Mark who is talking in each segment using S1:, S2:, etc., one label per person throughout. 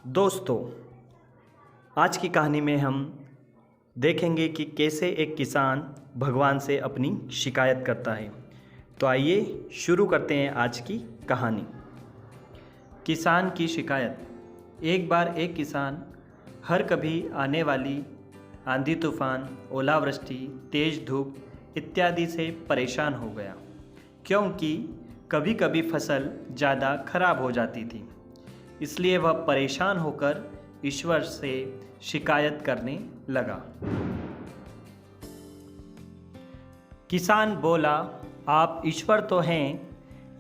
S1: दोस्तों, आज की कहानी में हम देखेंगे कि कैसे एक किसान भगवान से अपनी शिकायत करता है। तो आइए शुरू करते हैं आज की कहानी। किसान की शिकायत। एक बार एक किसान हर कभी आने वाली आंधी तूफान, ओलावृष्टि, तेज धूप इत्यादि से परेशान हो गया, क्योंकि कभी कभी फसल ज़्यादा खराब हो जाती थी। इसलिए वह परेशान होकर ईश्वर से शिकायत करने लगा। किसान बोला, आप ईश्वर तो हैं,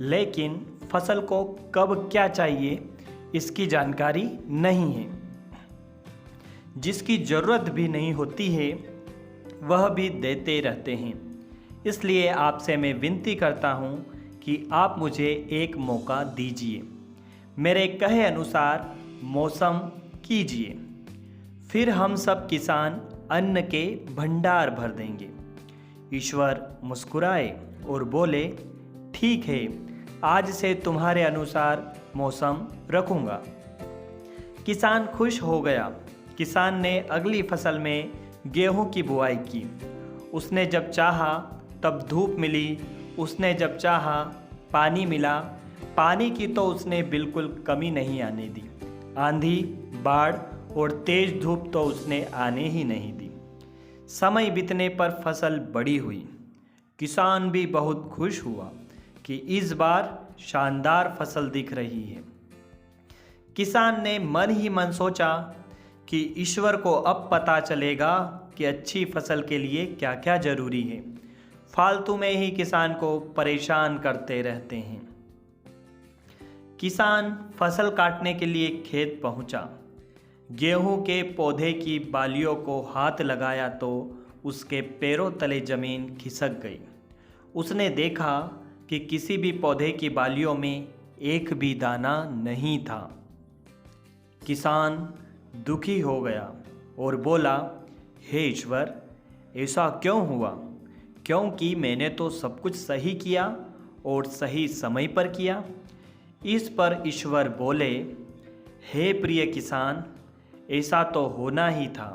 S1: लेकिन फसल को कब क्या चाहिए इसकी जानकारी नहीं है। जिसकी ज़रूरत भी नहीं होती है वह भी देते रहते हैं। इसलिए आपसे मैं विनती करता हूँ कि आप मुझे एक मौका दीजिए, मेरे कहे अनुसार मौसम कीजिए, फिर हम सब किसान अन्न के भंडार भर देंगे। ईश्वर मुस्कुराए और बोले, ठीक है, आज से तुम्हारे अनुसार मौसम रखूँगा। किसान खुश हो गया। किसान ने अगली फसल में गेहूं की बुआई की। उसने जब चाहा तब धूप मिली, उसने जब चाहा पानी मिला। पानी की तो उसने बिल्कुल कमी नहीं आने दी। आंधी, बाढ़ और तेज धूप तो उसने आने ही नहीं दी। समय बीतने पर फसल बड़ी हुई। किसान भी बहुत खुश हुआ कि इस बार शानदार फसल दिख रही है। किसान ने मन ही मन सोचा कि ईश्वर को अब पता चलेगा कि अच्छी फसल के लिए क्या क्या जरूरी है। फालतू में ही किसान को परेशान करते रहते हैं। किसान फसल काटने के लिए खेत पहुंचा। गेहूं के पौधे की बालियों को हाथ लगाया तो उसके पैरों तले ज़मीन खिसक गई। उसने देखा कि किसी भी पौधे की बालियों में एक भी दाना नहीं था। किसान दुखी हो गया और बोला, हे ईश्वर, ऐसा क्यों हुआ? क्योंकि मैंने तो सब कुछ सही किया और सही समय पर किया। इस पर ईश्वर बोले, हे प्रिय किसान, ऐसा तो होना ही था,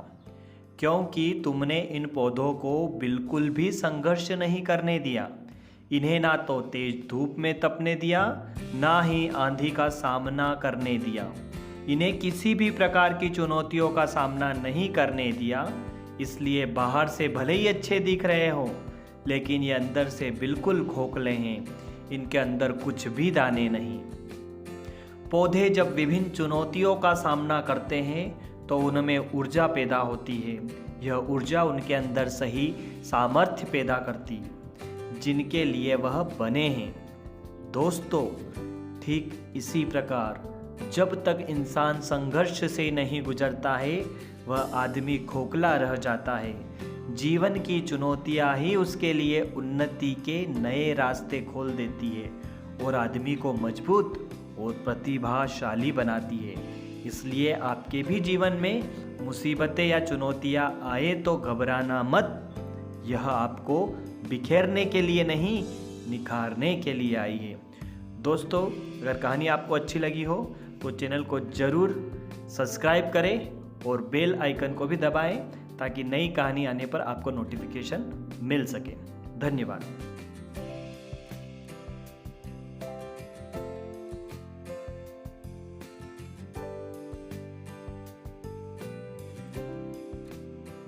S1: क्योंकि तुमने इन पौधों को बिल्कुल भी संघर्ष नहीं करने दिया। इन्हें ना तो तेज धूप में तपने दिया, ना ही आंधी का सामना करने दिया। इन्हें किसी भी प्रकार की चुनौतियों का सामना नहीं करने दिया। इसलिए बाहर से भले ही अच्छे दिख रहे हो, लेकिन ये अंदर से बिल्कुल खोखले हैं। इनके अंदर कुछ भी दाने नहीं। पौधे जब विभिन्न चुनौतियों का सामना करते हैं तो उनमें ऊर्जा पैदा होती है। यह ऊर्जा उनके अंदर सही सामर्थ्य पैदा करती, जिनके लिए वह बने हैं। दोस्तों, ठीक इसी प्रकार जब तक इंसान संघर्ष से नहीं गुजरता है, वह आदमी खोखला रह जाता है। जीवन की चुनौतियां ही उसके लिए उन्नति के नए रास्ते खोल देती है और आदमी को मजबूत और प्रतिभाशाली बनाती है। इसलिए आपके भी जीवन में मुसीबतें या चुनौतियां आए तो घबराना मत। यह आपको बिखेरने के लिए नहीं, निखारने के लिए आई है। दोस्तों, अगर कहानी आपको अच्छी लगी हो तो चैनल को ज़रूर सब्सक्राइब करें और बेल आइकन को भी दबाएं, ताकि नई कहानी आने पर आपको नोटिफिकेशन मिल सके। धन्यवाद।